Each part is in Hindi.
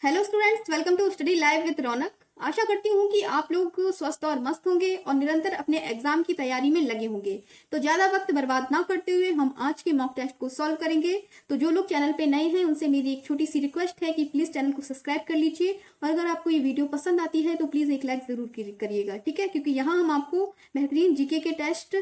Hello students, welcome to study live with Raunak. आशा करती हूँ कि आप लोग स्वस्थ और मस्त होंगे और निरंतर अपने एग्जाम की तैयारी में लगे होंगे। तो ज्यादा वक्त बर्बाद ना करते हुए हम आज के मॉक टेस्ट को सॉल्व करेंगे। तो जो लोग चैनल पे नए हैं उनसे मेरी एक छोटी सी रिक्वेस्ट है कि प्लीज चैनल को सब्सक्राइब कर लीजिए और अगर आपको ये वीडियो पसंद आती है तो प्लीज एक लाइक जरूर करिएगा, ठीक है? क्योंकि यहाँ हम आपको बेहतरीन जीके के टेस्ट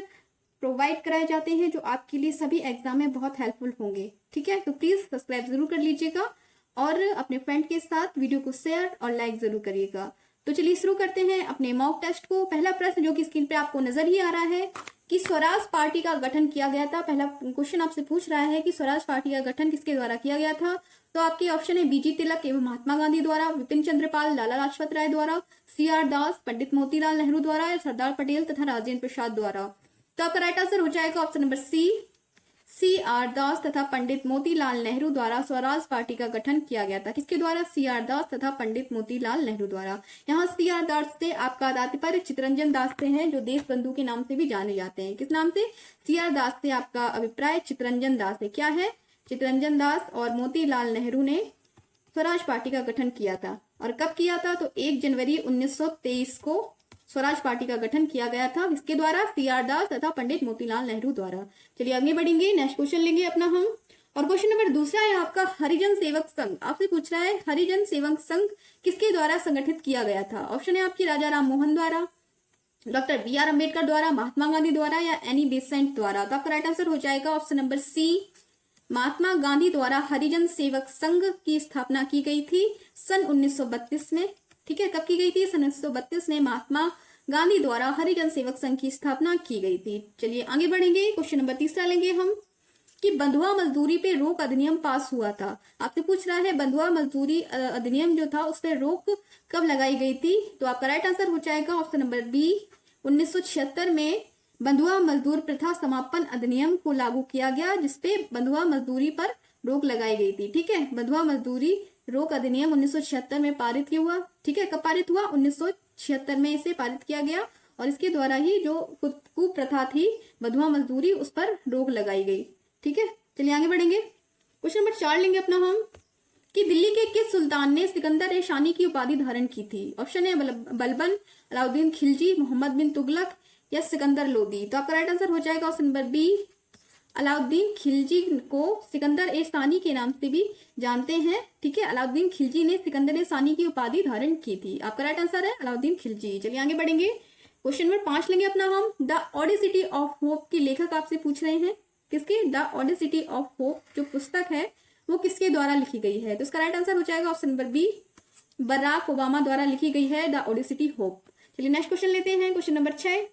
प्रोवाइड कराए जाते हैं जो आपके लिए सभी एग्जाम में बहुत हेल्पफुल होंगे, ठीक है? तो प्लीज सब्सक्राइब जरूर कर लीजिएगा और अपने फ्रेंड के साथ वीडियो को शेयर और लाइक जरूर करिएगा। तो चलिए शुरू करते हैं अपने मॉक टेस्ट को। पहला प्रश्न जो कि स्क्रीन पे आपको नजर ही आ रहा है कि स्वराज पार्टी का गठन किया गया था। पहला क्वेश्चन आपसे पूछ रहा है कि स्वराज पार्टी का गठन किसके द्वारा किया गया था। तो आपके ऑप्शन है बीजी तिलक एवं महात्मा गांधी द्वारा, विपिन चंद्रपाल, लाला लाजपत राय द्वारा, CR दास, पंडित मोतीलाल नेहरू द्वारा या सरदार पटेल तथा राजेंद्र प्रसाद द्वारा। तो आपका राइट आंसर हो जाएगा ऑप्शन नंबर CR दास तथा पंडित मोतीलाल नेहरू द्वारा स्वराज पार्टी का गठन किया गया था। किसके द्वारा? CR दास तथा पंडित मोतीलाल नेहरू द्वारा। यहाँ CR दास से आपका तात्पर्य चित्तरंजन दास से है, जो देश बंधु के नाम से भी जाने जाते हैं। किस नाम से? CR दास से आपका अभिप्राय चित्तरंजन दास है। क्या है? चित्तरंजन दास और मोतीलाल नेहरू ने स्वराज पार्टी का गठन किया था। और कब किया था? तो 1 जनवरी 1923 को स्वराज पार्टी का गठन किया गया था। इसके द्वारा? CR दास तथा पंडित मोतीलाल नेहरू द्वारा। चलिए आगे बढ़ेंगे, नेक्स्ट क्वेश्चन लेंगे अपना हम। और क्वेश्चन नंबर दूसरा है आपका हरिजन सेवक संघ। आपसे पूछ रहा है हरिजन सेवक संघ किसके द्वारा संगठित किया गया था। ऑप्शन है आपकी राजा राम मोहन द्वारा, डॉक्टर BR अम्बेडकर द्वारा, महात्मा गांधी द्वारा या एनी बेसेंट द्वारा। तो आपका राइट आंसर हो जाएगा option number C, Mahatma Gandhi द्वारा हरिजन सेवक संघ की स्थापना की गई थी सन 1932 में। ठीक है, कब की गई थी? सन 1932 में महात्मा गांधी द्वारा हरिजन सेवक संघ की स्थापना की गई थी। चलिए आगे बढ़ेंगे, क्वेश्चन नंबर तीसरा लेंगे हम कि बंधुआ मजदूरी पे रोक अधिनियम पास हुआ था। आपसे पूछ रहा है बंधुआ मजदूरी अधिनियम जो था उस पर रोक कब लगाई गई थी। तो आपका राइट आंसर हो जाएगा ऑप्शन नंबर B, 1976 में बंधुआ मजदूर प्रथा समापन अधिनियम को लागू किया गया, जिसपे बंधुआ मजदूरी पर रोक लगाई गई थी। ठीक है, बंधुआ मजदूरी रोक अधिनियम 1976 में पारित हुआ। ठीक है, कब पारित हुआ? 1976 में इसे पारित किया गया और इसके द्वारा ही जो कुप्रथा थी बंधुआ मजदूरी, उस पर रोक लगाई गई। ठीक है, चलिए आगे बढ़ेंगे, क्वेश्चन नंबर 4 लेंगे अपना हम कि दिल्ली के किस सुल्तान ने सिकंदर-ए-शानी की उपाधि धारण की थी। ऑप्शन है बलबन, अलाउद्दीन खिलजी, मोहम्मद बिन तुगलक या सिकंदर लोदी। तो आपका राइट आंसर हो जाएगा option number B, Alauddin Khilji को सिकंदर-ए-शानी के नाम से भी जानते हैं। ठीक है, अलाउद्दीन खिलजी ने सिकंदर-ए-शानी की उपाधि धारण की थी। आपका राइट आंसर है अलाउद्दीन खिलजी। चलिए आगे बढ़ेंगे, क्वेश्चन नंबर 5 लेंगे अपना हम। द ऑडेसिटी ऑफ होप के लेखक आपसे पूछ रहे हैं किसके? द ऑडेसिटी ऑफ होप जो पुस्तक है वो किसके द्वारा लिखी गई है। तो इसका राइट आंसर हो जाएगा option number B, Barack Obama द्वारा लिखी गई है द ऑडेसिटी होप। चलिए नेक्स्ट क्वेश्चन लेते हैं, क्वेश्चन नंबर 6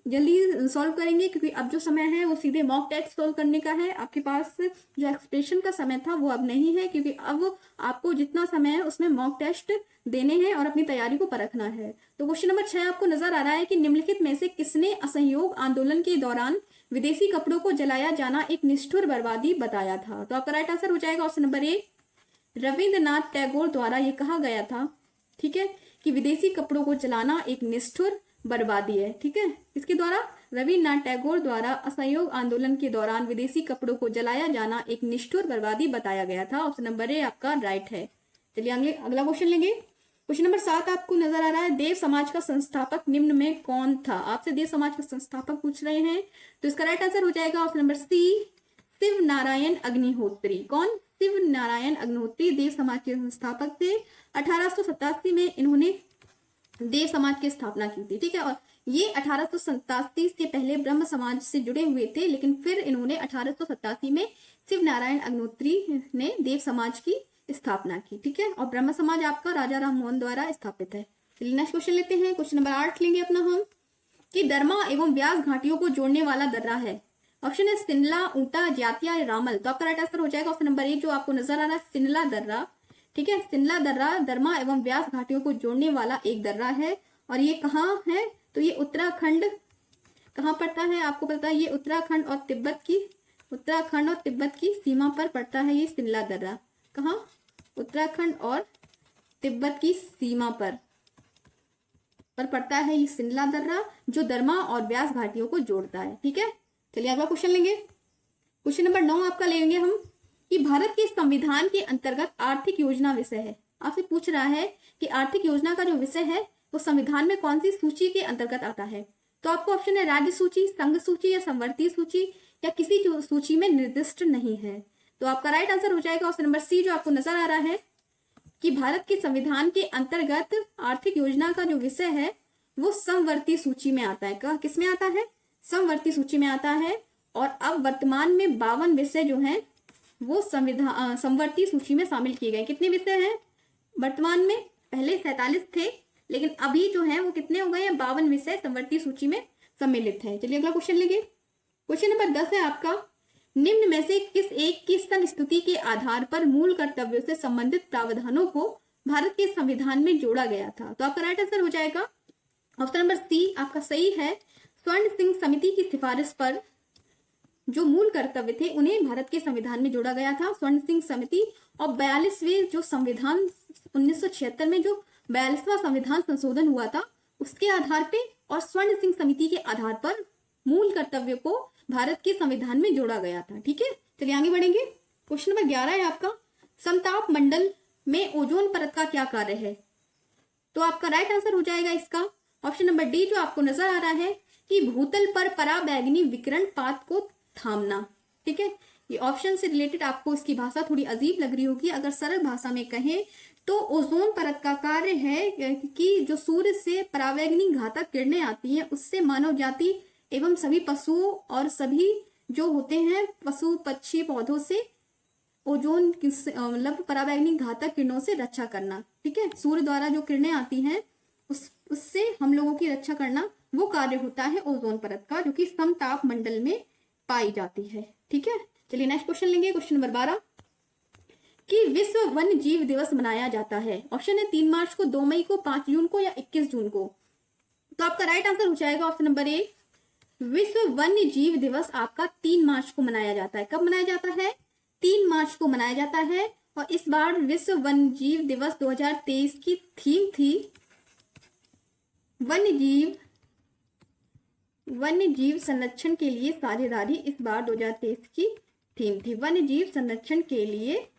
जल्दी सॉल्व करेंगे क्योंकि अब जो समय है वो सीधे मॉक टेस्ट सॉल्व करने का है। आपके पास जो एक्सप्रेशन का समय था वो अब नहीं है, क्योंकि अब आपको जितना समय है उसमें मॉक टेस्ट देने हैं और अपनी तैयारी को परखना है। तो क्वेश्चन नंबर 6 आपको नजर आ रहा है कि निम्नलिखित में से किसने असहयोग आंदोलन के दौरान विदेशी कपड़ों को जलाया जाना एक निष्ठुर बर्बादी बताया था। तो आपका राइट आंसर हो जाएगा option number A, Rabindranath Tagore द्वारा ये कहा गया था। ठीक है, कि विदेशी कपड़ों को जलाना एक निष्ठुर बर्बादी है। ठीक है, इसके द्वारा रविन्द्रनाथ टैगोर द्वारा असहयोग आंदोलन के दौरान विदेशी कपड़ों को जलाया जाना एक निष्ठुर बर्बादी बताया गया था। ऑप्शन नंबर A आपका राइट है। चलिए अगला क्वेश्चन लेंगे, क्वेश्चन नंबर 7 आपको नजर आ रहा है देव समाज का संस्थापक निम्न में कौन था। आपसे देव समाज का संस्थापक पूछ रहे हैं, तो इसका राइट आंसर हो जाएगा option number C, Shiv Narayan Agnihotri. कौन? शिव नारायण अग्निहोत्री देव समाज के संस्थापक थे। 1887 में इन्होंने देव समाज की स्थापना की थी। ठीक है, और ये 1887 से पहले ब्रह्म समाज से जुड़े हुए थे, लेकिन फिर इन्होंने 1887 में शिव नारायण अग्निहोत्री ने देव समाज की स्थापना की। ठीक है, और ब्रह्म समाज आपका राजा राम मोहन द्वारा स्थापित है। चलिए नेक्स्ट क्वेश्चन लेते हैं, क्वेश्चन नंबर 8 लेंगे अपना हम कि दरमा एवं व्यास घाटियों को जोड़ने वाला दर्रा है। ऑप्शन है सिनला, ऊंटा, जातिया, रामल। तो आपका राइट आंसर हो जाएगा ऑप्शन नंबर A जो आपको नजर आ रहा है सिनला दर्रा। ठीक है, सिनला दर्रा दरमा एवं व्यास घाटियों को जोड़ने वाला एक दर्रा है और ये कहाँ है? तो ये उत्तराखंड कहाँ पड़ता है? आपको पता है ये उत्तराखंड और तिब्बत की सीमा पर पड़ता है ये सिनला दर्रा। कहाँ? उत्तराखंड और तिब्बत की सीमा पर पड़ता है ये सिनला दर्रा जो दरमा और व्यास घाटियों को जोड़ता है। ठीक है, चलिए अगला क्वेश्चन लेंगे, क्वेश्चन नंबर 9 आपका लेंगे हम कि भारत के संविधान के अंतर्गत आर्थिक योजना विषय है। आपसे पूछ रहा है कि आर्थिक योजना का जो विषय है वो संविधान में कौन सी सूची के अंतर्गत आता है। तो आपको ऑप्शन है राज्य सूची, संघ सूची या संवर्ती सूची या किसी सूची में निर्दिष्ट नहीं है। तो आपका राइट आंसर हो जाएगा ऑप्शन नंबर सी, जो आपको नजर आ रहा है कि भारत के संविधान के अंतर्गत आर्थिक योजना का जो विषय है वो समवर्ती सूची में आता है। किस में आता है? समवर्ती सूची में आता है। और अब वर्तमान में 52 विषय जो हैं वो समवर्ती सूची में शामिल किए गए। कितने विषय हैं वर्तमान में? पहले 47 थे, लेकिन अभी जो है वो कितने हो गए हैं? 52 विषय समवर्ती सूची में सम्मिलित है। चलिए अगला क्वेश्चन लेंगे। क्वेश्चन नंबर 10 है आपका, निम्न में से किस एक की संस्तुति के आधार पर मूल कर्तव्यों से संबंधित प्रावधानों को भारत के संविधान में जोड़ा गया था। तो आपका राइट आंसर हो जाएगा ऑप्शन नंबर सी, आपका सही है। स्वर्ण सिंह समिति की सिफारिश पर जो मूल कर्तव्य थे उन्हें भारत के संविधान में जोड़ा गया था। स्वर्ण सिंह समिति और 42वें जो संविधान 1976 में जो 42वां संविधान संशोधन हुआ था उसके आधार पे और स्वर्ण सिंह समिति के आधार पर मूल कर्तव्य को भारत के संविधान में जोड़ा गया था। ठीक है, चलिए आगे बढ़ेंगे। क्वेश्चन नंबर 11 है आपका, समताप मंडल में ओजोन परत का क्या कार्य है। तो आपका राइट आंसर हो जाएगा इसका ऑप्शन नंबर डी, जो आपको नजर आ रहा है कि भूतल पर पराबैंगनी विकिरण पात को थामना। ठीक है, ये ऑप्शन से रिलेटेड आपको इसकी भाषा थोड़ी अजीब लग रही होगी। अगर सरल भाषा में कहें तो ओजोन परत का कार्य है कि जो सूर्य से पराबैंगनी घातक किरणें आती हैं उससे मानव जाति एवं सभी पशुओं और सभी जो होते हैं पशु पक्षी पौधों से ओजोन मतलब पराबैंगनी घातक किरणों से रक्षा करना। ठीक है, सूर्य द्वारा जो किरणें आती हैं उससे हम लोगों की रक्षा करना, वो कार्य होता है ओजोन परत का, जो कि समताप मंडल में पाई जाती है। ठीक है, चलिए नेक्स्ट क्वेश्चन लेंगे। क्वेश्चन नंबर 12 कि विश्व वन्य जीव दिवस मनाया जाता है। ऑप्शन है 3 मार्च को, 2 मई को, 5 जून को या 21 जून को। तो आपका राइट आंसर हो जाएगा ऑप्शन नंबर ए, विश्व वन्य जीव दिवस आपका 3 मार्च को मनाया जाता है। कब मनाया जाता है? 3 मार्च को मनाया जाता है। और इस बार विश्व वन्य जीव दिवस 2023 की थीम थी वन्य जीव संरक्षण के लिए साझेदारी। इस बार 2023 की थीम थी वन्य जीव संरक्षण के लिए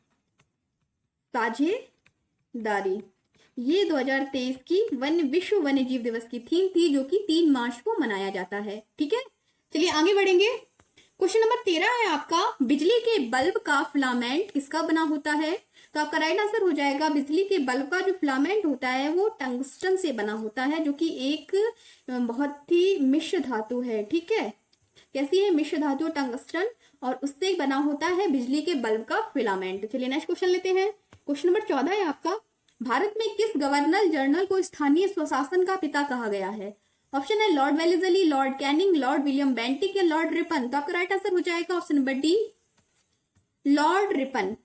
साझेदारी। ये 2023 की विश्व वन्य जीव दिवस की थीम थी, जो कि 3 मार्च को मनाया जाता है। ठीक है, चलिए आगे बढ़ेंगे। क्वेश्चन नंबर 13 है आपका, बिजली के बल्ब का फिलामेंट किसका बना होता है। तो आपका राइट आंसर हो जाएगा, बिजली के बल्ब का जो फिलामेंट होता है वो टंगस्टन से बना होता है, जो कि एक बहुत ही मिश्र धातु है। ठीक है, कैसी है? मिश्र धातु टंगस्टन, और उससे बना होता है बिजली के बल्ब का फिलामेंट। चलिए नेक्स्ट क्वेश्चन लेते हैं। क्वेश्चन नंबर 14 है आपका, भारत में किस गवर्नर जनरल को स्थानीय स्वशासन का पिता कहा गया है। ऑप्शन है Lord Wellesley, Lord Canning, Lord William Bentinck या लॉर्ड रिपन। तो आपका राइट आंसर हो जाएगा option number D, Lord Ripon.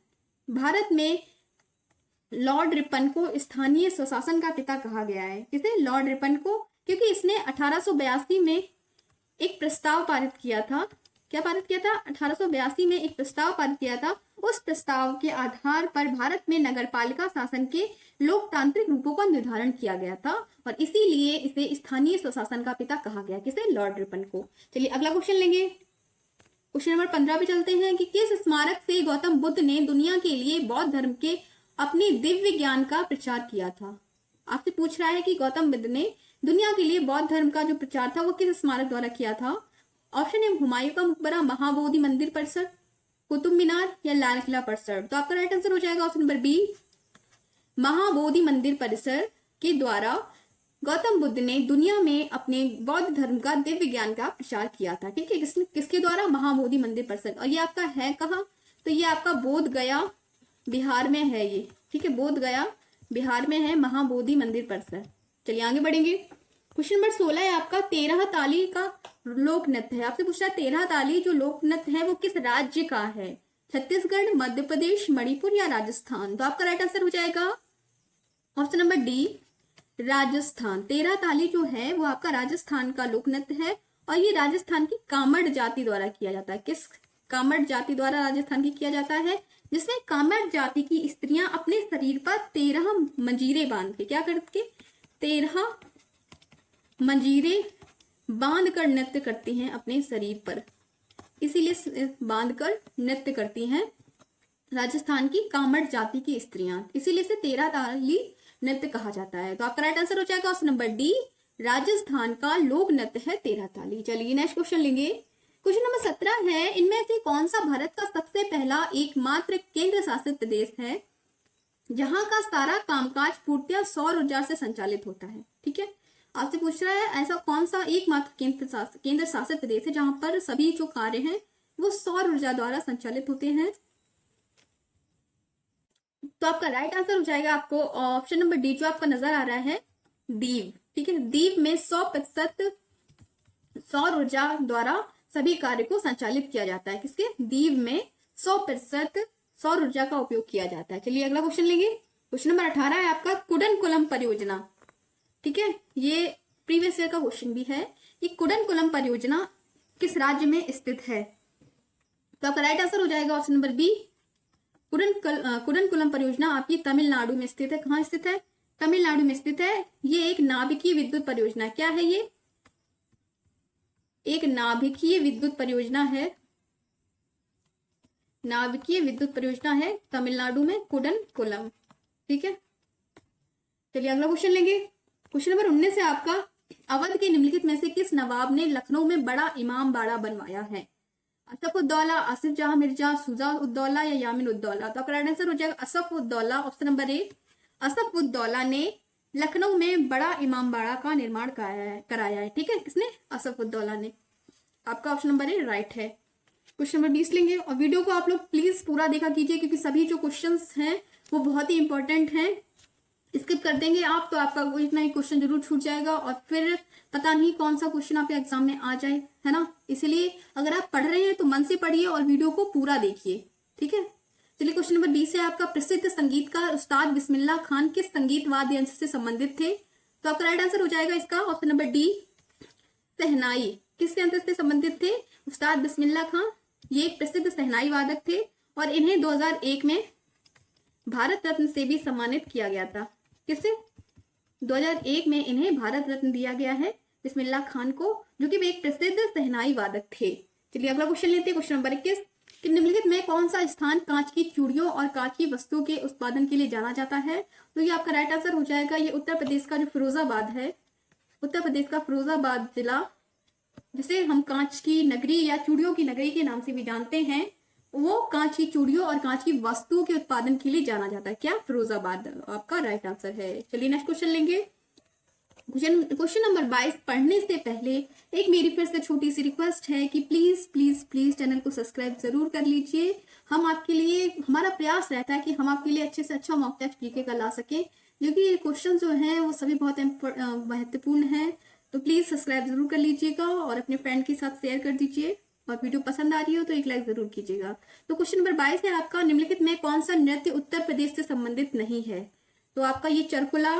Bharat में लॉर्ड रिपन को स्थानीय स्वशासन का पिता कहा गया है। किसे? लॉर्ड रिपन को, क्योंकि इसने 1882 में एक प्रस्ताव पारित किया था। क्या पारित किया था? 1882 में एक प्रस्ताव पारित किया था। उस प्रस्ताव के आधार पर भारत में नगरपालिका शासन के लोकतांत्रिक रूपों का निर्धारण किया गया था, और इसीलिए इसे स्थानीय स्वशासन का पिता कहा गया। किसे? लॉर्ड रिपन को। चलिए अगला क्वेश्चन लेंगे। क्वेश्चन नंबर 15 पे चलते हैं कि किस स्मारक से गौतम बुद्ध ने दुनिया के लिए बौद्ध धर्म के अपने दिव्य ज्ञान का प्रचार किया था। आपसे पूछ रहा है कि गौतम बुद्ध ने दुनिया के लिए बौद्ध धर्म का जो प्रचार था वो किस स्मारक द्वारा किया था। ऑप्शन है हुमायूं का मकबरा, महाबोधि मंदिर परिसर, कुतुब मीनार या लाल किला परिसर। तो आपका राइट आंसर हो जाएगा ऑप्शन नंबर बी, महाबोधि मंदिर परिसर के द्वारा गौतम बुद्ध ने दुनिया में अपने बौद्ध धर्म का दिव्य ज्ञान का प्रचार किया था। ठीक है, किसके द्वारा? महाबोधि मंदिर परिसर। और ये आपका है कहाँ? तो ये आपका बोध गया बिहार में है ये। ठीक है, बोध गया बिहार में है महाबोधि मंदिर परिसर। चलिए आगे बढ़ेंगे। क्वेश्चन नंबर 16 है आपका, 13 ताली का लोक नृत्य है। आपसे पूछ रहा है 13 ताली जो लोक नृत्य है वो किस राज्य का है। छत्तीसगढ़, मध्य प्रदेश, मणिपुर या राजस्थान। तो आपका राइट आंसर हो जाएगा ऑप्शन नंबर डी, राजस्थान। 13 ताली जो है वो आपका राजस्थान का लोक नृत्य है, और ये राजस्थान की कामड़ जाति द्वारा किया जाता है। किस कामड़ जाति द्वारा राजस्थान की किया जाता है? जिसमें कामड़ जाति की स्त्रियां अपने शरीर पर 13 मंजीरे बांध के, क्या करके? 13 मंजीरे बांध कर नृत्य करती हैं अपने शरीर पर, इसीलिए बांध कर नृत्य करती हैं। राजस्थान की कामड़ जाति की स्त्रियां, इसीलिए इसे 13 ताली नृत्य कहा जाता है। तो आपका राइट आंसर हो जाएगा ऑप्शन नंबर डी, राजस्थान का लोक नृत्य है 13 ताली। चलिए नेक्स्ट क्वेश्चन लेंगे। क्वेश्चन नंबर 17 है, इनमें से कौन सा भारत का सबसे पहला एकमात्र केंद्र शासित प्रदेश है जहां का सारा कामकाज पूर्णतः सौर ऊर्जा से संचालित होता है? ठीक है, आपसे पूछ रहा है ऐसा कौन सा एकमात्र केंद्र शासित प्रदेश है जहां पर सभी जो कार्य हैं वो सौर ऊर्जा द्वारा संचालित होते हैं। तो आपका राइट आंसर हो जाएगा आपको ऑप्शन नंबर डी, जो आपका नजर आ रहा है दीव। ठीक है, दीव में 100% सौर ऊर्जा द्वारा सभी कार्य को संचालित किया जाता है। किसके? दीव में 100% सौर ऊर्जा का उपयोग किया जाता है। चलिए अगला क्वेश्चन लेंगे। क्वेश्चन नंबर 18 है आपका कुडनकुलम परियोजना। ठीक है, ये प्रीवियस ईयर का क्वेश्चन भी है। ये कुडनकुलम परियोजना किस राज्य में स्थित है? तो आपका राइट आंसर हो जाएगा ऑप्शन नंबर बी, कुडनकुलम परियोजना आपकी तमिलनाडु में स्थित है। कहाँ स्थित है? तमिलनाडु में स्थित है। ये एक नाभिकीय विद्युत परियोजना, क्या है ये? एक नाभिकीय विद्युत परियोजना है। नाभिकीय विद्युत परियोजना है तमिलनाडु में, कुडनकुलम। ठीक है, चलिए अगला क्वेश्चन लेंगे। क्वेश्चन नंबर 19 है आपका, अवध के निम्नलिखित में से किस नवाब ने लखनऊ में बड़ा इमाम बाड़ा बनवाया है? असफ उद्दौला, आसिफ जहां मिर्जा, शुजा उद्दौला या यामिन उद्दौला? तो आपका राइट आंसर हो जाएगा Asaf ud-Daula, option number A. Asaf ud-Daula ने लखनऊ में बड़ा इमाम बाड़ा का निर्माण कराया है। ठीक है, किसने? असफ उद्दौला ने। आपका ऑप्शन नंबर ए राइट है। क्वेश्चन नंबर 20 लेंगे और वीडियो को आप लोग प्लीज पूरा देखा कीजिए क्योंकि सभी जो क्वेश्चंस हैं वो बहुत ही इंपॉर्टेंट हैं। स्किप कर देंगे आप तो आपका कोई ना एक क्वेश्चन जरूर छूट जाएगा और फिर पता नहीं कौन सा क्वेश्चन आपके एग्जाम में आ जाए, है ना। इसलिए अगर आप पढ़ रहे हैं तो मन से पढ़िए और वीडियो को पूरा देखिए। ठीक है, चलिए क्वेश्चन नंबर 20 है आपका, प्रसिद्ध संगीतकार उस्ताद बिस्मिल्लाह खान किस संगीत वाद्य यंत्र से संबंधित थे? तो आपका राइट आंसर हो जाएगा इसका ऑप्शन नंबर डी, शहनाई। किस यंत्र से संबंधित थे उस्ताद बिस्मिल्लाह खान? ये एक प्रसिद्ध शहनाई वादक थे और इन्हें 2001 में भारत रत्न से भी सम्मानित किया गया था। किससे? 2001 में इन्हें भारत रत्न दिया गया है बिस्मिल्लाह खान को, जो कि वे एक प्रसिद्ध शहनाई वादक थे। चलिए अगला क्वेश्चन लेते हैं। क्वेश्चन नंबर 21, निम्नलिखित में कौन सा स्थान कांच की चूड़ियों और कांच की वस्तुओं के उत्पादन के लिए जाना जाता है? तो ये आपका राइट आंसर हो जाएगा, ये उत्तर प्रदेश का जो फिरोजाबाद है, उत्तर प्रदेश का फिरोजाबाद जिला, जिसे हम कांच की नगरी या चूड़ियों की नगरी के नाम से भी जानते हैं, वो कांच की चूड़ियों और कांच की वस्तुओं के उत्पादन के लिए जाना जाता है। क्या? फिरोजाबाद आपका राइट आंसर है। चलिए नेक्स्ट क्वेश्चन लेंगे। क्वेश्चन नंबर 22 पढ़ने से पहले एक मेरी फिर से छोटी सी रिक्वेस्ट है कि प्लीज प्लीज प्लीज चैनल को सब्सक्राइब जरूर कर लीजिए। हम आपके लिए, हमारा प्रयास रहता है कि हम आपके लिए अच्छे से अच्छा मॉक टेस्ट जीके का ला सके, क्योंकि ये क्वेश्चन जो हैं वो सभी बहुत महत्वपूर्ण हैं। तो प्लीज सब्सक्राइब जरूर कर लीजिएगा और अपने फ्रेंड के साथ शेयर कर दीजिए और वीडियो पसंद आ रही हो तो एक लाइक जरूर कीजिएगा। तो क्वेश्चन नंबर 22 है आपका, निम्नलिखित में कौन सा नृत्य उत्तर प्रदेश से संबंधित नहीं है? तो आपका ये चरकुला,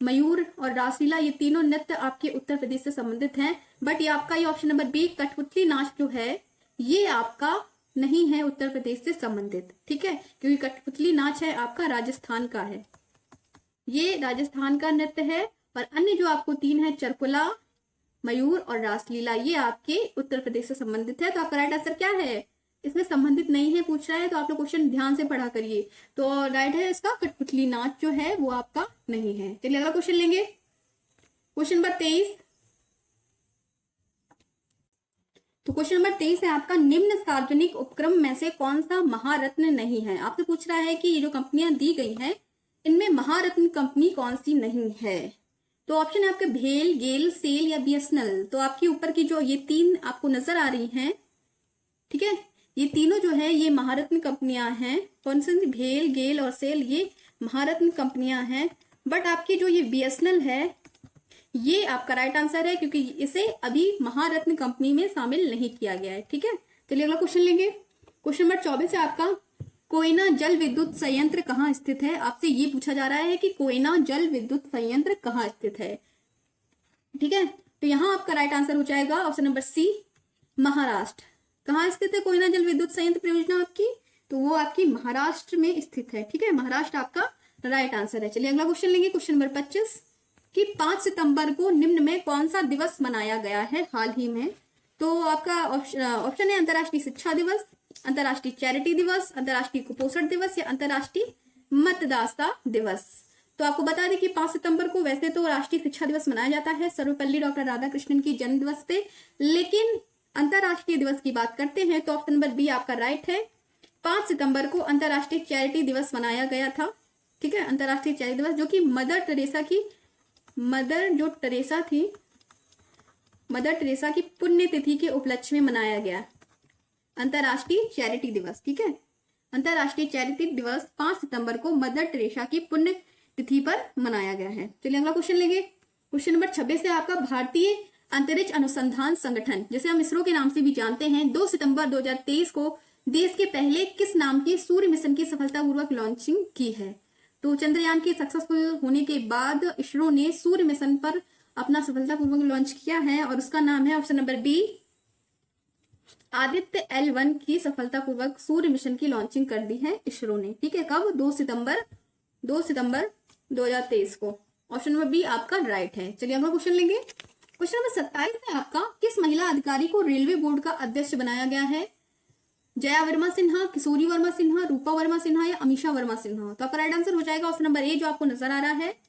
मयूर और रासलीला, ये तीनों नृत्य आपके उत्तर प्रदेश से संबंधित हैं। बट ये आपका ये ऑप्शन नंबर बी, कठपुतली नाच जो है ये आपका नहीं है उत्तर प्रदेश से संबंधित। ठीक है, क्योंकि कठपुतली नाच है आपका राजस्थान का है, ये राजस्थान का नृत्य है। और अन्य जो आपको तीन है, चरकुला, मयूर और रासलीला, ये आपके उत्तर प्रदेश से संबंधित है। तो आपका राइट आंसर क्या है? इसमें संबंधित नहीं है पूछ रहा है, तो आप लोग क्वेश्चन ध्यान से पढ़ा करिए। तो राइट है इसका, कठपुतली नाच जो है वो आपका नहीं है। चलिए अगला क्वेश्चन लेंगे। Question number 23। तो क्वेश्चन नंबर 23 है आपका, निम्न सार्वजनिक उपक्रम में से कौन सा महारत्न नहीं है? आपसे पूछ रहा है कि ये जो कंपनियां दी गई हैं इनमें महारत्न कंपनी कौन सी नहीं है? तो ऑप्शन है आपके भेल, गेल, सेल या बीएसएनएल। तो आपके ऊपर की जो ये तीन आपको नजर आ रही हैं, ठीक है, ये तीनों जो है ये महारत्न कंपनियां हैं। कौन सी? भेल, गेल और सेल, ये महारत्न कंपनियां हैं। बट आपकी जो ये बीएसएनएल है ये आपका राइट आंसर है, क्योंकि इसे अभी महारत्न कंपनी में शामिल नहीं किया गया है। ठीक है, चलिए अगला क्वेश्चन लेंगे। क्वेश्चन नंबर 24 है आपका, कोयना जल विद्युत संयंत्र कहाँ स्थित है? आपसे ये पूछा जा रहा है कि कोयना जल विद्युत संयंत्र कहाँ स्थित है। ठीक है, तो यहाँ आपका राइट आंसर हो जाएगा ऑप्शन नंबर सी, महाराष्ट्र। कहाँ स्थित है कोयना जल विद्युत संयंत्र परियोजना आपकी? तो वो आपकी महाराष्ट्र में स्थित है। ठीक है, महाराष्ट्र आपका राइट आंसर है। चलिए अगला क्वेश्चन लेंगे। क्वेश्चन नंबर 25 कि 5 सितंबर को निम्न में कौन सा दिवस मनाया गया है हाल ही में? तो आपका ऑप्शन है अंतर्राष्ट्रीय शिक्षा दिवस, अंतर्राष्ट्रीय चैरिटी दिवस, अंतर्राष्ट्रीय कुपोषण दिवस या अंतर्राष्ट्रीय मतदाता दिवस। तो आपको बता दें कि 5 सितंबर को वैसे तो राष्ट्रीय शिक्षा दिवस मनाया जाता है, सर्वपल्ली डॉक्टर राधाकृष्णन की जन्म दिवस थे, लेकिन अंतर्राष्ट्रीय दिवस की बात करते हैं तो ऑप्शन नंबर बी आपका राइट है। 5 सितंबर को अंतर्राष्ट्रीय चैरिटी दिवस मनाया गया था, ठीक है, अंतर्राष्ट्रीय चैरिटी दिवस, जो कि मदर टेरेसा की पुण्यतिथि के उपलक्ष्य में मनाया गया अंतर्राष्ट्रीय चैरिटी दिवस, ठीक है। अंतर्राष्ट्रीय चैरिटी दिवस 5 सितंबर को मदर टेरेसा की पुण्य तिथि पर मनाया गया है। चलिए अगला क्वेश्चन लेंगे। क्वेश्चन नंबर 26 है आपका, भारतीय अंतरिक्ष अनुसंधान संगठन, जिसे हम इसरो के नाम से भी जानते हैं, 2 सितंबर 2023 को देश के पहले किस नाम के सूर्य मिशन की सफलतापूर्वक लॉन्चिंग की है। तो चंद्रयान के सक्सेसफुल होने के बाद इसरो ने सूर्य मिशन पर अपना सफलतापूर्वक लॉन्च किया है और उसका नाम है option number B, Aditya L1 की सफलतापूर्वक सूर्य मिशन की लॉन्चिंग कर दी है इसरो ने, ठीक है। कब? 2 सितंबर 2023 को। ऑप्शन नंबर बी आपका राइट है। चलिए अगला क्वेश्चन लेंगे। क्वेश्चन नंबर 27 है आपका, किस महिला अधिकारी को रेलवे बोर्ड का अध्यक्ष बनाया गया है? जया वर्मा सिन्हा, किशोरी वर्मा सिन्हा, रूपा वर्मा सिन्हा या अमीषा वर्मा सिन्हा। तो आपका राइट आंसर हो जाएगा ऑप्शन नंबर ए, जो आपको नजर आ रहा है।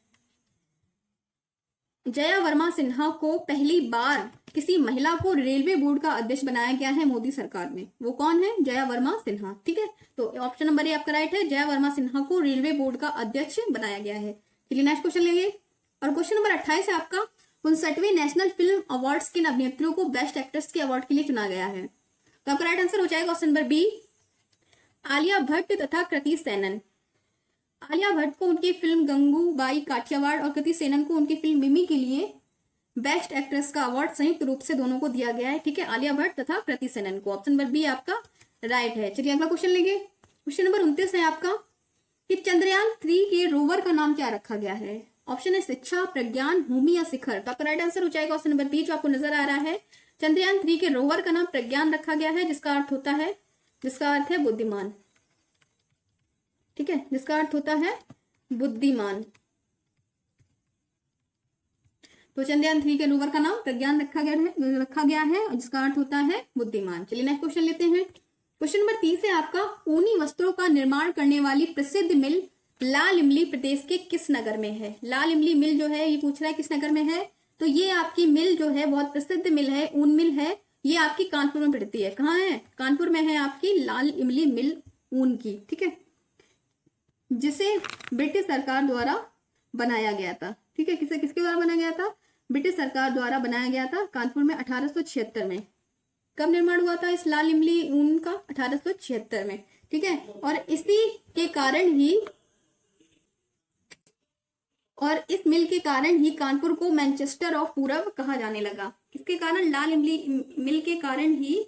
जया वर्मा सिन्हा को पहली बार किसी महिला को रेलवे बोर्ड का अध्यक्ष बनाया गया है मोदी सरकार में। वो कौन है? जया वर्मा सिन्हा, ठीक है। तो ऑप्शन नंबर ए आपका राइट है, जया वर्मा सिन्हा को रेलवे बोर्ड का अध्यक्ष बनाया गया है। चलिए नेक्स्ट क्वेश्चन लेंगे। और क्वेश्चन नंबर 28 है आपका, 59वें नेशनल फिल्म अवार्ड्स किन अभिनेत्रियों को बेस्ट एक्ट्रेस के अवार्ड के लिए चुना गया है? तो आपका राइट आंसर हो जाएगा option number B, Alia Bhatt तथा कृति सेनन। आलिया भट्ट को उनकी फिल्म गंगूबाई काठियावाड़ और कृति सेनन को उनकी फिल्म मिमी के लिए बेस्ट एक्ट्रेस का अवार्ड संयुक्त रूप से दोनों को दिया गया है, ठीक है, आलिया भट्ट तथा कृति सेनन को। ऑप्शन नंबर बी आपका राइट है। चलिए अगला क्वेश्चन लेंगे। क्वेश्चन नंबर 29 है आपका, कि चंद्रयान 3 के रोवर का नाम क्या रखा गया है? ऑप्शन है शिक्षा, प्रज्ञान, भूमि या शिखर। तो आपका राइट आंसर हो जाएगा ऑप्शन नंबर बी, जो आपको नजर आ रहा है। चंद्रयान 3 के रोवर का नाम प्रज्ञान रखा गया है, जिसका अर्थ है बुद्धिमान, ठीक है, जिसका अर्थ होता है बुद्धिमान। तो चंद्रयान 3 के रोवर का नाम प्रज्ञान रखा गया है और जिसका अर्थ होता है बुद्धिमान। चलिए नेक्स्ट क्वेश्चन लेते हैं। क्वेश्चन नंबर 30 है आपका, ऊनी वस्त्रों का निर्माण करने वाली प्रसिद्ध मिल लाल इमली प्रदेश के किस नगर में है? लाल इमली मिल जो है, ये पूछ रहा है किस नगर में है। तो ये आपकी मिल जो है बहुत प्रसिद्ध मिल है, ऊन मिल है, ये आपकी कानपुर में पड़ती है। कहाँ है? कानपुर में है आपकी लाल इमली मिल ऊन की, ठीक है, जिसे ब्रिटिश सरकार द्वारा बनाया गया था, ठीक है। किसके द्वारा बनाया गया था? ब्रिटिश सरकार द्वारा बनाया गया था कानपुर में 1876 में। कब निर्माण हुआ था इस लाल इमली ऊन का? 1876 में, ठीक है। और इस मिल के कारण ही कानपुर को मैनचेस्टर ऑफ पूरब कहा जाने लगा। किसके कारण? लाल इमली मिल के कारण ही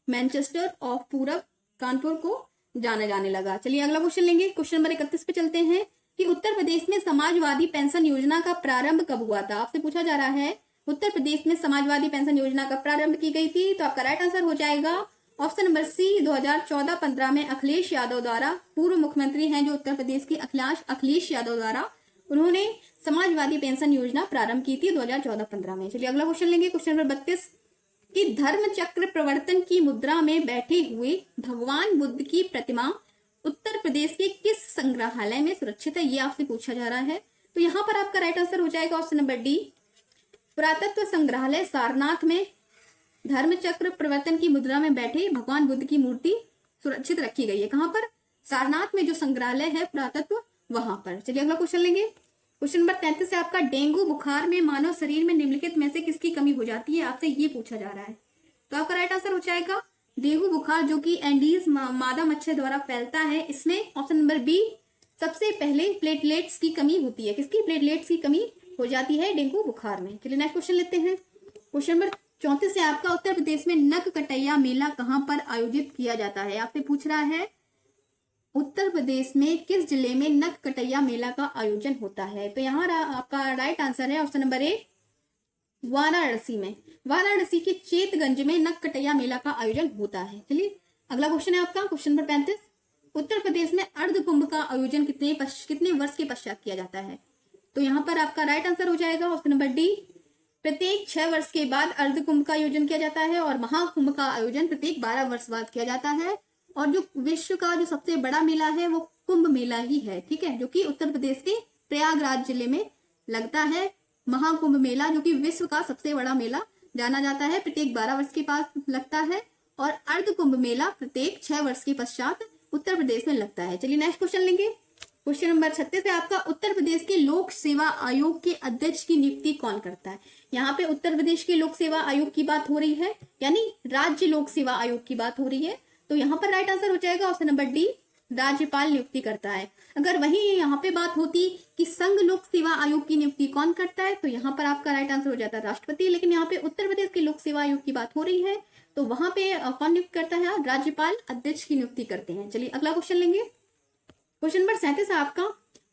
मैनचेस्टर ऑफ पूरब कानपुर को जाना जाने लगा। चलिए अगला क्वेश्चन लेंगे। क्वेश्चन नंबर 31 पे चलते हैं, कि उत्तर प्रदेश में समाजवादी पेंशन योजना का प्रारंभ कब हुआ था? आपसे पूछा जा रहा है उत्तर प्रदेश में समाजवादी पेंशन योजना का प्रारंभ की गई थी। तो आपका राइट आंसर हो जाएगा ऑप्शन नंबर सी, 2014-15 में अखिलेश यादव द्वारा, पूर्व मुख्यमंत्री हैं जो उत्तर प्रदेश की अखिलेश यादव द्वारा, उन्होंने समाजवादी पेंशन योजना प्रारंभ की थी 2014-15 में। चलिए अगला क्वेश्चन लेंगे। क्वेश्चन नंबर 32, कि धर्म चक्र प्रवर्तन की मुद्रा में बैठे हुए भगवान बुद्ध की प्रतिमा उत्तर प्रदेश के किस संग्रहालय में सुरक्षित है? ये आपसे पूछा जा रहा है। तो यहाँ पर आपका राइट आंसर हो जाएगा ऑप्शन नंबर डी, पुरातत्व संग्रहालय सारनाथ में धर्म चक्र प्रवर्तन की मुद्रा में बैठे भगवान बुद्ध की मूर्ति सुरक्षित रखी गई है। कहाँ पर? सारनाथ में जो संग्रहालय है पुरातत्व, वहां पर। चलिए अगला क्वेश्चन लेंगे। क्वेश्चन नंबर 33 है आपका, डेंगू बुखार में मानव शरीर में निम्नलिखित में से किसकी कमी हो जाती है? आपसे ये पूछा जा रहा है। तो आपका राइट आंसर हो जाएगा डेंगू बुखार, जो कि एंडीज मादा मच्छर द्वारा फैलता है। इसमें ऑप्शन नंबर बी, सबसे पहले प्लेटलेट्स की कमी होती है। किसकी? प्लेटलेट्स की कमी हो जाती है डेंगू बुखार में। चलिए नेक्स्ट क्वेश्चन लेते हैं। क्वेश्चन नंबर 34 है आपका, उत्तर प्रदेश में नक कटैया मेला कहाँ पर आयोजित किया जाता है? आपसे पूछ रहा है उत्तर प्रदेश में किस जिले में नक कटैया मेला का आयोजन होता है? तो यहाँ आपका राइट आंसर है ऑप्शन नंबर ए, वाराणसी में। वाराणसी के चेतगंज में नक कटैया मेला का आयोजन होता है। चलिए अगला क्वेश्चन है आपका, क्वेश्चन नंबर 35, उत्तर प्रदेश में अर्ध कुंभ का आयोजन कितने वर्ष के पश्चात किया जाता है? तो यहाँ पर आपका राइट आंसर हो जाएगा ऑप्शन नंबर डी, प्रत्येक 6 वर्ष के बाद अर्ध कुंभ का आयोजन किया जाता है और महाकुंभ का आयोजन प्रत्येक 12 वर्ष बाद किया जाता है। और जो विश्व का जो सबसे बड़ा मेला है वो कुंभ मेला ही है, ठीक है, जो कि उत्तर प्रदेश के प्रयागराज जिले में लगता है। महाकुंभ मेला जो कि विश्व का सबसे बड़ा मेला जाना जाता है, प्रत्येक 12 वर्ष के बाद लगता है। और अर्ध कुंभ मेला प्रत्येक 6 वर्ष के पश्चात उत्तर प्रदेश में लगता है। चलिए नेक्स्ट क्वेश्चन लेंगे। क्वेश्चन नंबर 36 है आपका, उत्तर प्रदेश के लोक सेवा आयोग के अध्यक्ष की नियुक्ति कौन करता है। यहाँ पे उत्तर प्रदेश के लोक सेवा आयोग की बात हो रही है, यानी राज्य लोक सेवा आयोग की बात हो रही है। तो यहाँ पर राइट आंसर हो जाएगा ऑप्शन नंबर डी, राज्यपाल नियुक्ति करता है। अगर वही यहाँ पे बात होती कि संघ लोक सेवा आयोग की नियुक्ति कौन करता है, तो यहाँ पर आपका राइट आंसर हो जाता है राष्ट्रपति। लेकिन यहाँ पे उत्तर प्रदेश के लोक सेवा आयोग की बात हो रही है, तो वहां पे कौन नियुक्त करता है, राज्यपाल अध्यक्ष की नियुक्ति करते हैं। चलिए अगला क्वेश्चन लेंगे। क्वेश्चन नंबर 37 है आपका,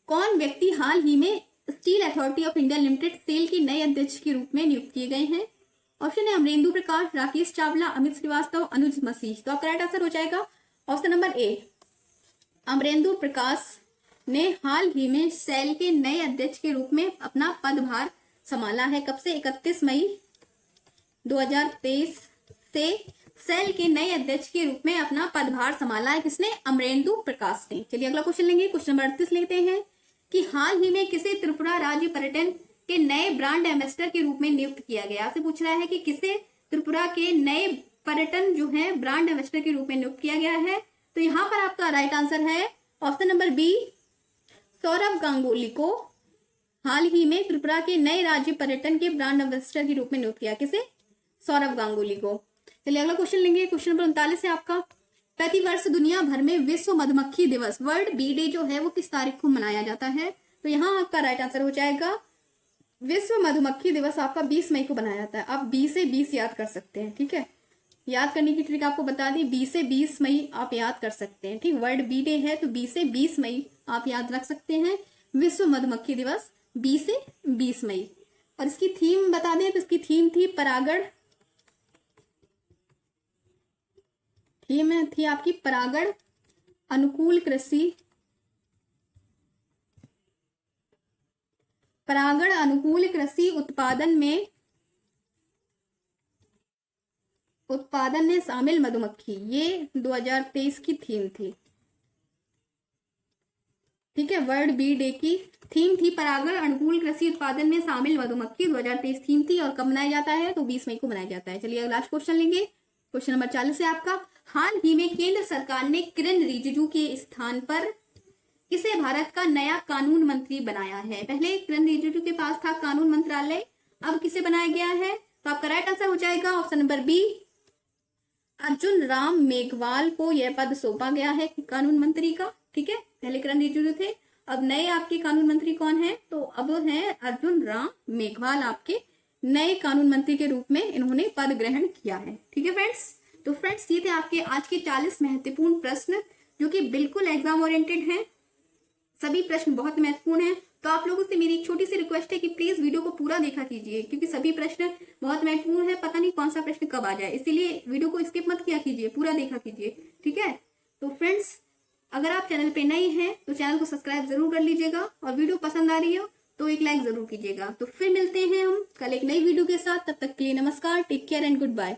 कौन व्यक्ति हाल ही में Steel Authority of India Limited SAIL के नए अध्यक्ष के रूप में नियुक्त किए गए हैं। ऑप्शन है अमरेंदु प्रकाश, राकेश चावला, अमित श्रीवास्तव, अनुज मसीह। तो आपका राइट आंसर हो जाएगा ऑप्शन नंबर ए, अमरेंदु प्रकाश ने हाल ही में सेल के नए अध्यक्ष के रूप में अपना पदभार संभाला है। कब से, 31 मई 2023 से सेल के नए अध्यक्ष के रूप में अपना पदभार संभाला है। किसने, अमरेंदु प्रकाश ने। चलिए अगला क्वेश्चन लेंगे। क्वेश्चन नंबर 38 लेते हैं कि हाल ही में किसे त्रिपुरा राज्य पर्यटन के नए ब्रांड एम्बेसडर के रूप में नियुक्त किया गया। आपसे पूछ रहा है कि किसे त्रिपुरा के नए पर्यटन जो है ब्रांड एम्बेसडर के रूप में नियुक्त किया गया है। तो यहाँ पर आपका राइट आंसर है option number B, Saurabh Ganguly को हाल ही में त्रिपुरा के नए राज्य पर्यटन के ब्रांड एम्बेसडर के रूप में नियुक्त किया। किसे, सौरभ गांगुली को। चलिए अगला क्वेश्चन लेंगे। क्वेश्चन नंबर 39 है आपका, प्रतिवर्ष दुनिया भर में विश्व मधुमक्खी दिवस वर्ल्ड बी डे जो है वो किस तारीख को मनाया जाता है। तो यहाँ आपका राइट आंसर हो जाएगा विश्व मधुमक्खी दिवस आपका 20 मई को मनाया जाता है। आप 20 से 20 याद कर सकते हैं, ठीक है, याद करने की ट्रिक आपको बता दी, 20 से 20 मई आप याद कर सकते हैं, ठीक। वर्ल्ड बी डे है तो 20 से 20 मई आप याद रख सकते हैं। विश्व मधुमक्खी दिवस 20 से 20 मई। और इसकी थीम बता दें तो इसकी थीम थी परागण, थीम थी आपकी परागण अनुकूल कृषि, परागण अनुकूल कृषि उत्पादन में शामिल मधुमक्खी, ये 2023 की थीम थी, ठीक है। वर्ल्ड बी डे की थीम थी परागण अनुकूल कृषि उत्पादन में शामिल मधुमक्खी, 2023 थीम थी। और कब मनाया जाता है, तो 20 मई को मनाया जाता है। चलिए लास्ट क्वेश्चन लेंगे। क्वेश्चन नंबर 40 है आपका, हाल ही में केंद्र सरकार ने किरण रिजिजू के स्थान पर किसे भारत का नया कानून मंत्री बनाया है। पहले किरण रिजिजू के पास था कानून मंत्रालय, अब किसे बनाया गया है। तो आपका राइट आंसर हो जाएगा option number B, Arjun Ram Meghwal को यह पद सौंपा गया है कानून मंत्री का, ठीक है। पहले किरण रिजिजू थे, अब नए आपके कानून मंत्री कौन है, तो अब है अर्जुन राम मेघवाल आपके नए कानून मंत्री के रूप में इन्होंने पद ग्रहण किया है, ठीक है फ्रेंड्स। तो फ्रेंड्स ये थे आपके आज के 40 महत्वपूर्ण प्रश्न जो कि बिल्कुल एग्जाम ओरिएंटेड हैं। सभी प्रश्न बहुत महत्वपूर्ण हैं। तो आप लोगों से मेरी एक छोटी सी रिक्वेस्ट है कि प्लीज वीडियो को पूरा देखा कीजिए, क्योंकि सभी प्रश्न बहुत महत्वपूर्ण है, पता नहीं कौन सा प्रश्न कब आ जाए, इसीलिए वीडियो को स्किप मत किया कीजिए, पूरा देखा कीजिए, ठीक है। तो फ्रेंड्स अगर आप चैनल पे नए हैं तो चैनल को सब्सक्राइब जरूर कर लीजिएगा, और वीडियो पसंद आ रही हो तो एक लाइक जरूर कीजिएगा। तो फिर मिलते हैं हम कल एक नई वीडियो के साथ, तब तक के लिए नमस्कार, take care and good bye.